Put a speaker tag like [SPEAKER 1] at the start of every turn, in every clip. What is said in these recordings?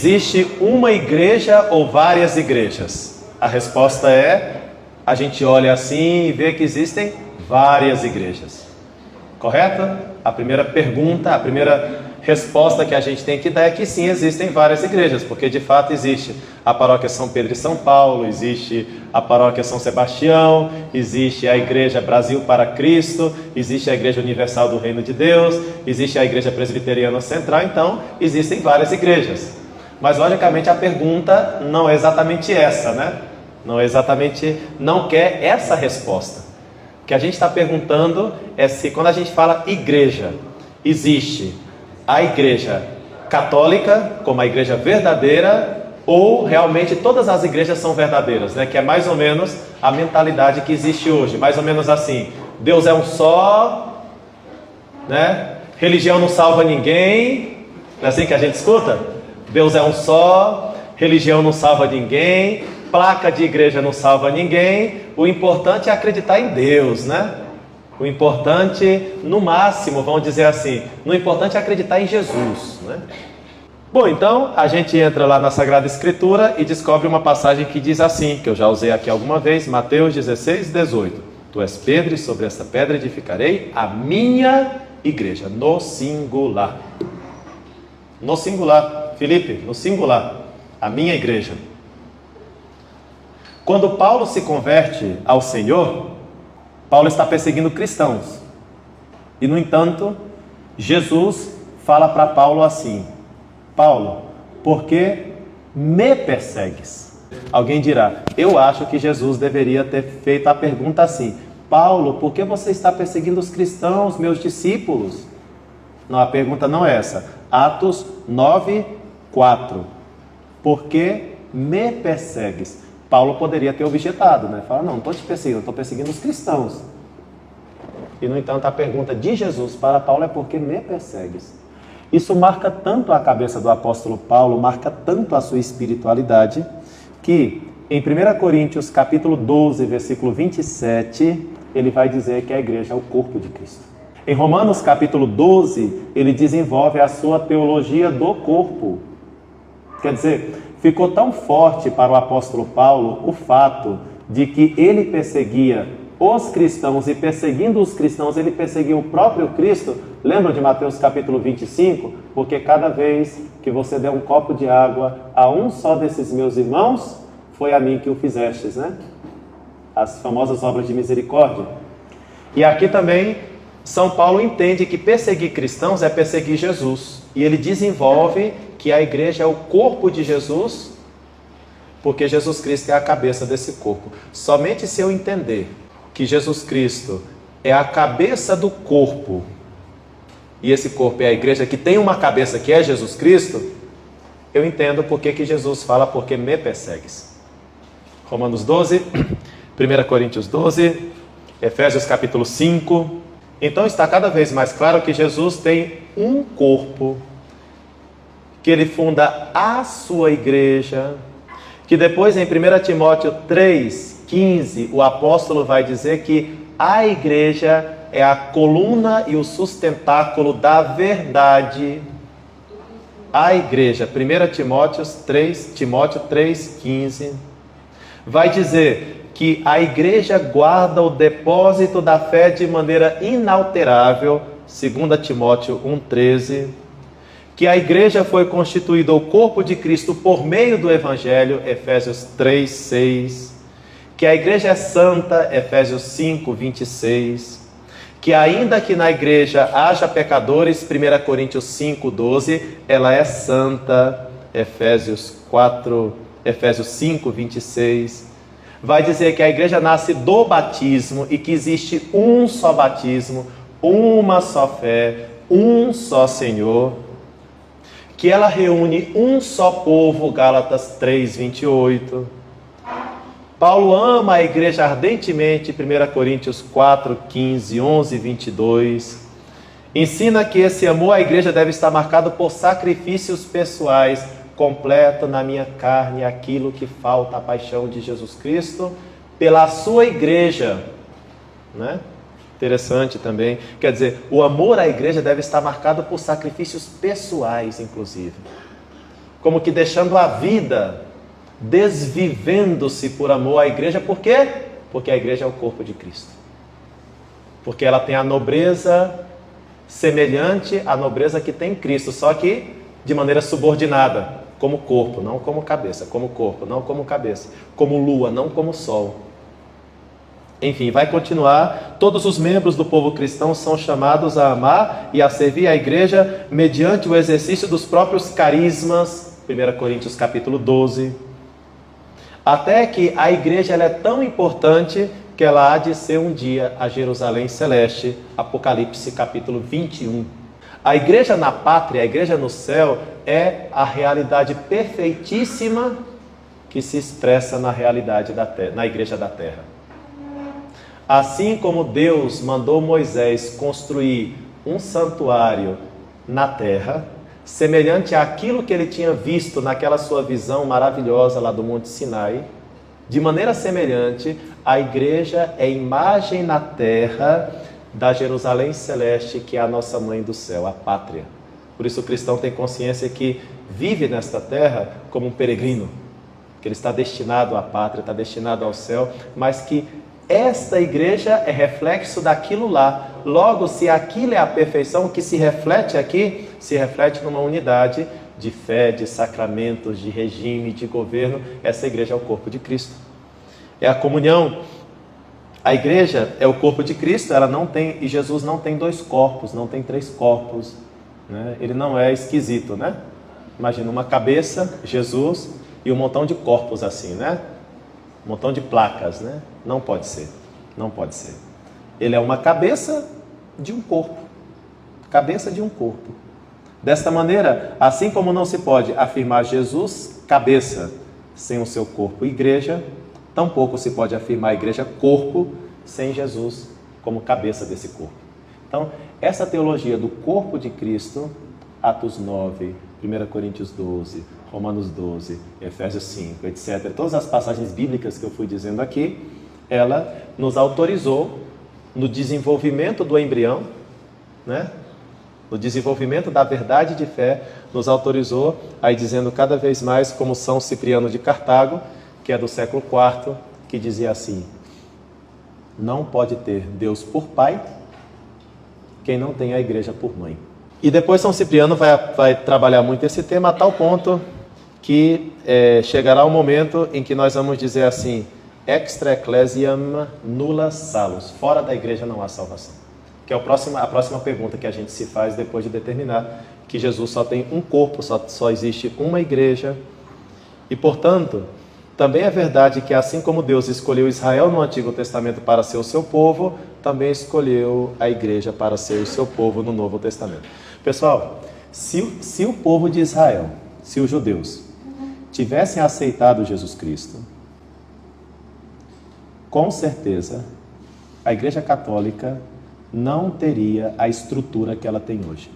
[SPEAKER 1] existe uma igreja ou várias igrejas? A resposta é, a gente olha assim e vê que existem várias igrejas. Correto? A primeira pergunta, a primeira resposta que a gente tem que dar é que sim, existem várias igrejas, porque de fato existe a paróquia São Pedro e São Paulo, existe a paróquia São Sebastião, existe a igreja Brasil para Cristo, existe a igreja Universal do Reino de Deus, existe a igreja Presbiteriana Central, então existem várias igrejas. Mas logicamente a pergunta não é exatamente essa, né? Não quer essa resposta. O que a gente está perguntando é se quando a gente fala igreja, existe a igreja católica como a igreja verdadeira ou realmente todas as igrejas são verdadeiras, né? Que é mais ou menos a mentalidade que existe hoje, mais ou menos assim, Deus é um só, né? Religião não salva ninguém, não é assim que a gente escuta? Deus é um só, religião não salva ninguém, placa de igreja não salva ninguém, o importante é acreditar em Deus, né? O importante, no máximo, vamos dizer assim, o importante é acreditar em Jesus, né? Bom, então a gente entra lá na Sagrada Escritura e descobre uma passagem que diz assim, que eu já usei aqui alguma vez, Mateus 16, 18. Tu és Pedro e sobre esta pedra edificarei a minha igreja, no singular. No singular, Felipe, no singular, a minha igreja. Quando Paulo se converte ao Senhor, Paulo está perseguindo cristãos. E no entanto, Jesus fala para Paulo assim: Paulo, por que me persegues? Alguém dirá, eu acho que Jesus deveria ter feito a pergunta assim: Paulo, por que você está perseguindo os cristãos, meus discípulos? Não, a pergunta não é essa. Atos 9, 4. Por que me persegues? Paulo poderia ter objetado, né? Fala, não estou te perseguindo, estou perseguindo os cristãos. E no entanto a pergunta de Jesus para Paulo é: por que me persegues? Isso marca tanto a cabeça do apóstolo Paulo, marca tanto a sua espiritualidade, que em 1 Coríntios capítulo 12, versículo 27, ele vai dizer que a igreja é o corpo de Cristo. Em Romanos capítulo 12, ele desenvolve a sua teologia do corpo. Quer dizer, ficou tão forte para o apóstolo Paulo o fato de que ele perseguia os cristãos, e perseguindo os cristãos, ele perseguia o próprio Cristo. Lembram de Mateus capítulo 25? Porque cada vez que você der um copo de água a um só desses meus irmãos, foi a mim que o fizestes, né? As famosas obras de misericórdia. E aqui também, São Paulo entende que perseguir cristãos é perseguir Jesus. E ele desenvolve que a igreja é o corpo de Jesus, porque Jesus Cristo é a cabeça desse corpo. Somente se eu entender que Jesus Cristo é a cabeça do corpo, e esse corpo é a igreja que tem uma cabeça que é Jesus Cristo, eu entendo por que Jesus fala, porque me persegues. Romanos 12, 1 Coríntios 12, Efésios capítulo 5. Então está cada vez mais claro que Jesus tem um corpo, que ele funda a sua igreja, que depois em 1 Timóteo 3, 15, o apóstolo vai dizer que a igreja é a coluna e o sustentáculo da verdade. A igreja, 1 Timóteo 3, 15, vai dizer que a igreja guarda o depósito da fé de maneira inalterável, 2 Timóteo 1, 13, que a igreja foi constituída o corpo de Cristo por meio do Evangelho, Efésios 3, 6, que a igreja é santa, Efésios 5, 26, que ainda que na igreja haja pecadores, 1 Coríntios 5, 12, ela é santa, Efésios 5, 26, vai dizer que a igreja nasce do batismo e que existe um só batismo, uma só fé, um só Senhor, que ela reúne um só povo, Gálatas 3, 28. Paulo ama a igreja ardentemente, 1 Coríntios 4, 15, 11, 22. Ensina que esse amor à igreja deve estar marcado por sacrifícios pessoais. Completo na minha carne aquilo que falta à paixão de Jesus Cristo pela sua igreja, né? Interessante também, quer dizer, o amor à igreja deve estar marcado por sacrifícios pessoais, inclusive. como que deixando a vida, desvivendo-se por amor à igreja. Por quê? Porque a igreja é o corpo de Cristo. Porque ela tem a nobreza semelhante à nobreza que tem Cristo, só que de maneira subordinada, como corpo, não como cabeça, como corpo, não como cabeça, como lua, não como sol. Enfim, vai continuar. Todos os membros do povo cristão são chamados a amar e a servir a igreja mediante o exercício dos próprios carismas, 1 Coríntios capítulo 12. Até que a igreja ela é tão importante que ela há de ser um dia a Jerusalém Celeste, Apocalipse capítulo 21. A igreja na pátria, a igreja no céu, é a realidade perfeitíssima que se expressa na realidade da terra, na igreja da terra. Assim como Deus mandou Moisés construir um santuário na terra, semelhante àquilo que ele tinha visto naquela sua visão maravilhosa lá do Monte Sinai, de maneira semelhante, a igreja é imagem na terra da Jerusalém Celeste, que é a nossa mãe do céu, a pátria. Por isso o cristão tem consciência que vive nesta terra como um peregrino, que ele está destinado à pátria, está destinado ao céu, mas que esta igreja é reflexo daquilo lá. Logo, se aquilo é a perfeição, o que se reflete aqui, se reflete numa unidade de fé, de sacramentos, de regime, de governo. Essa igreja é o corpo de Cristo. É a comunhão. A igreja é o corpo de Cristo, ela não tem, e Jesus não tem dois corpos, não tem três corpos, né? Ele não é esquisito, né? Imagina uma cabeça, Jesus, e um montão de corpos assim, né? Um montão de placas, né? Não pode ser, não pode ser. Ele é uma cabeça de um corpo, cabeça de um corpo. Desta maneira, assim como não se pode afirmar Jesus cabeça sem o seu corpo igreja, tampouco se pode afirmar a igreja corpo sem Jesus como cabeça desse corpo. Então, essa teologia do corpo de Cristo, Atos 9, 1 Coríntios 12, Romanos 12, Efésios 5, etc. Todas as passagens bíblicas que eu fui dizendo aqui, ela nos autorizou no desenvolvimento do embrião, né? No desenvolvimento da verdade de fé, nos autorizou a ir dizendo cada vez mais como São Cipriano de Cartago, que é do século IV, que dizia assim: não pode ter Deus por pai quem não tem a igreja por mãe. E depois São Cipriano vai trabalhar muito esse tema a tal ponto que chegará o momento em que nós vamos dizer assim: extra ecclesiam nulla salus, fora da igreja não há salvação. Que é a próxima pergunta que a gente se faz depois de determinar que Jesus só tem um corpo, só existe uma igreja. E portanto, também é verdade que assim como Deus escolheu Israel no Antigo Testamento para ser o seu povo, também escolheu a igreja para ser o seu povo no Novo Testamento. Pessoal, se o povo de Israel, se os judeus, tivessem aceitado Jesus Cristo, com certeza a Igreja Católica não teria a estrutura que ela tem hoje.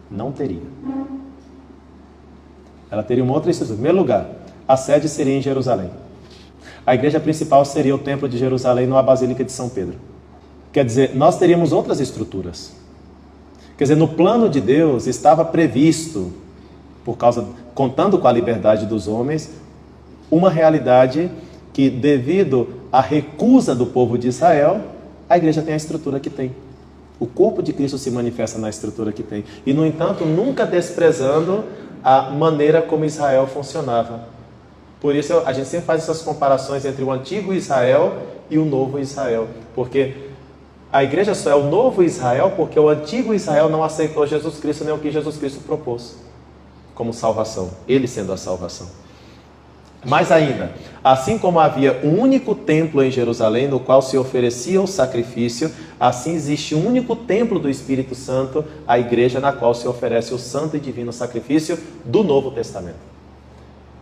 [SPEAKER 1] Não teria. Ela teria uma outra estrutura. Em primeiro lugar, a sede seria em Jerusalém. A igreja principal seria o Templo de Jerusalém, não a Basílica de São Pedro. Quer dizer, nós teríamos outras estruturas. Quer dizer, no plano de Deus estava previsto, contando com a liberdade dos homens, uma realidade que, devido à recusa do povo de Israel, a igreja tem a estrutura que tem. O corpo de Cristo se manifesta na estrutura que tem. E, no entanto, nunca desprezando a maneira como Israel funcionava. Por isso a gente sempre faz essas comparações entre o antigo Israel e o novo Israel. Porque a igreja só é o novo Israel porque o antigo Israel não aceitou Jesus Cristo nem o que Jesus Cristo propôs como salvação, ele sendo a salvação. Mais ainda, assim como havia um único templo em Jerusalém no qual se oferecia o sacrifício, assim existe um único templo do Espírito Santo, a igreja na qual se oferece o santo e divino sacrifício do Novo Testamento.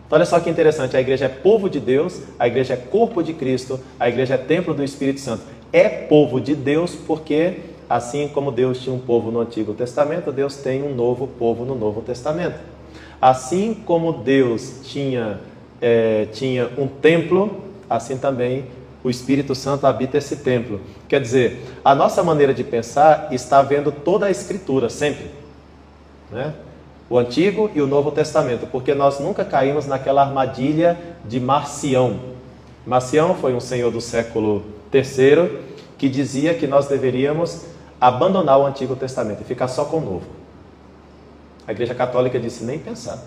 [SPEAKER 1] Então olha só que interessante, a igreja é povo de Deus, a igreja é corpo de Cristo, a igreja é templo do Espírito Santo. É povo de Deus porque, assim como Deus tinha um povo no Antigo Testamento, Deus tem um novo povo no Novo Testamento. Assim como Deus tinha um templo, assim também o Espírito Santo habita esse templo. Quer dizer, a nossa maneira de pensar está vendo toda a Escritura, sempre, né? o Antigo e o Novo Testamento, porque nós nunca caímos naquela armadilha de Marcião. Marcião foi um senhor do século III que dizia que nós deveríamos abandonar o Antigo Testamento e ficar só com o Novo. A Igreja Católica disse: nem pensar,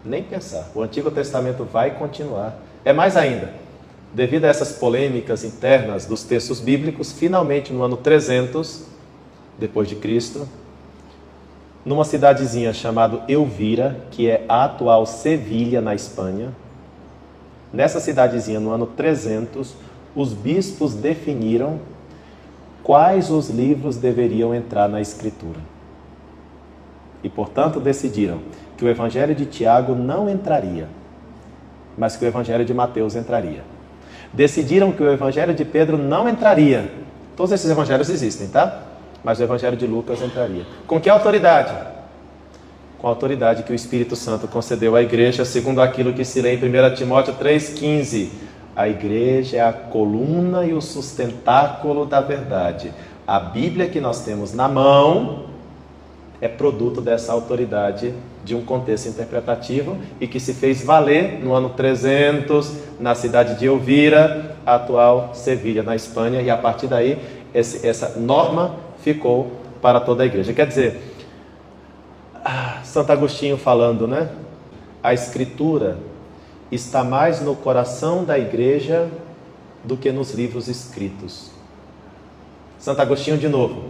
[SPEAKER 1] nem pensar, o Antigo Testamento vai continuar. É mais ainda, devido a essas polêmicas internas dos textos bíblicos, finalmente no ano 300 depois de Cristo, numa cidadezinha chamada Elvira, que é a atual Sevilha, na Espanha, nessa cidadezinha, no ano 300, os bispos definiram quais os livros deveriam entrar na Escritura. E, portanto, decidiram que o Evangelho de Tiago não entraria, mas que o Evangelho de Mateus entraria. Decidiram que o Evangelho de Pedro não entraria. Todos esses evangelhos existem, tá? Mas o Evangelho de Lucas entraria. Com que autoridade? Com a autoridade que o Espírito Santo concedeu à igreja, segundo aquilo que se lê em 1 Timóteo 3,15. A igreja é a coluna e o sustentáculo da verdade. A Bíblia que nós temos na mão é produto dessa autoridade de um contexto interpretativo e que se fez valer no ano 300, na cidade de Elvira, a atual Sevilha, na Espanha, e a partir daí essa norma ficou para toda a igreja. Quer dizer, Santo Agostinho falando, né? A Escritura está mais no coração da igreja do que nos livros escritos. Santo Agostinho de novo: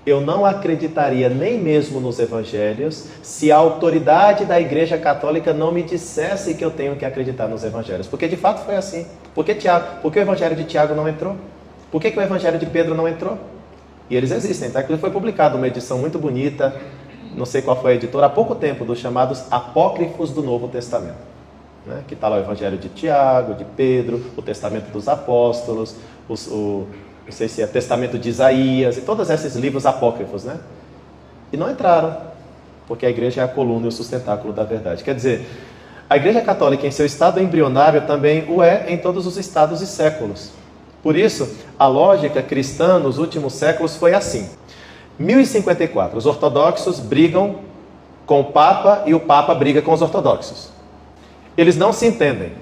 [SPEAKER 1] eu não acreditaria nem mesmo nos evangelhos se a autoridade da Igreja Católica não me dissesse que eu tenho que acreditar nos evangelhos. Porque de fato foi assim. Por que o Evangelho de Tiago não entrou? Por que o Evangelho de Pedro não entrou? E eles existem, tá? Foi publicado uma edição muito bonita, não sei qual foi a editora, há pouco tempo, dos chamados Apócrifos do Novo Testamento, né? Que está lá o Evangelho de Tiago, de Pedro, o Testamento dos Apóstolos, não sei se é Testamento de Isaías, e todos esses livros apócrifos, né? E não entraram, porque a igreja é a coluna e o sustentáculo da verdade. Quer dizer, a Igreja Católica em seu estado embrionário também o é em todos os estados e séculos. Por isso, a lógica cristã nos últimos séculos foi assim. 1054, os ortodoxos brigam com o Papa e o Papa briga com os ortodoxos. Eles não se entendem.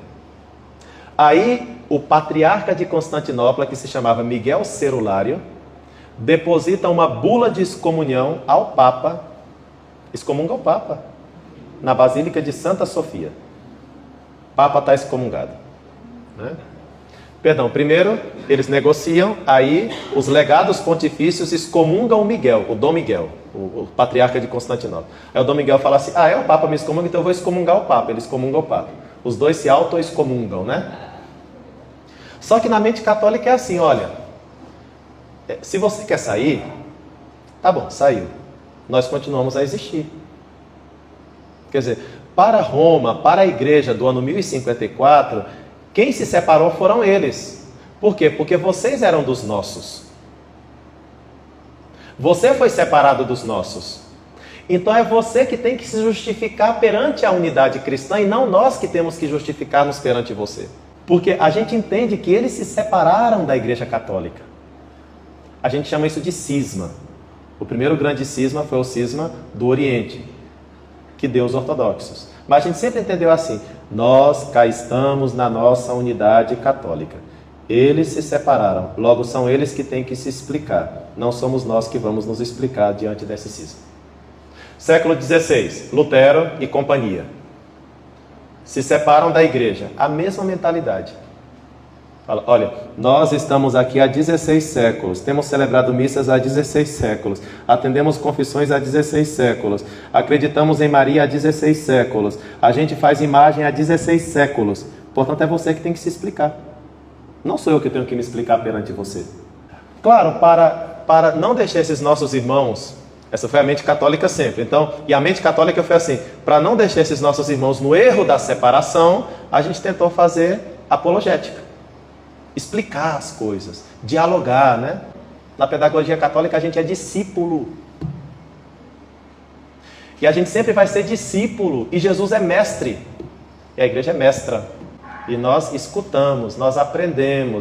[SPEAKER 1] Aí, o patriarca de Constantinopla, que se chamava Miguel Cerulário, deposita uma bula de excomunhão ao Papa, excomunga o Papa, na Basílica de Santa Sofia. O Papa está excomungado, né? Perdão, primeiro eles negociam, aí os legados pontifícios excomungam o Miguel, o Dom Miguel, o patriarca de Constantinopla. Aí o Dom Miguel fala assim: o Papa me excomunga, então eu vou excomungar o Papa. Ele excomunga o Papa. Os dois se auto-excomungam, né? Só que na mente católica é assim: olha, se você quer sair, tá bom, saiu. Nós continuamos a existir. Quer dizer, para Roma, para a igreja do ano 1054, quem se separou foram eles. Por quê? Porque vocês eram dos nossos. Você foi separado dos nossos. Então é você que tem que se justificar perante a unidade cristã e não nós que temos que justificar-nos perante você. Porque a gente entende que eles se separaram da Igreja Católica. A gente chama isso de cisma. O primeiro grande cisma foi o cisma do Oriente, que deu os ortodoxos. Mas a gente sempre entendeu assim: nós cá estamos na nossa unidade católica. Eles se separaram, logo são eles que têm que se explicar. Não somos nós que vamos nos explicar diante desse cisma. Século XVI, Lutero e companhia se separam da igreja, a mesma mentalidade. Fala: olha, nós estamos aqui há 16 séculos, temos celebrado missas há 16 séculos, atendemos confissões há 16 séculos, acreditamos em Maria há 16 séculos, a gente faz imagem há 16 séculos, portanto é você que tem que se explicar. Não sou eu que tenho que me explicar perante você. Claro, para não deixar esses nossos irmãos, essa foi a mente católica sempre. Então, e a mente católica foi assim: para não deixar esses nossos irmãos no erro da separação, a gente tentou fazer apologética, explicar as coisas, dialogar, né? Na pedagogia católica a gente é discípulo. E a gente sempre vai ser discípulo, e Jesus é mestre, e a igreja é mestra. E nós escutamos, nós aprendemos.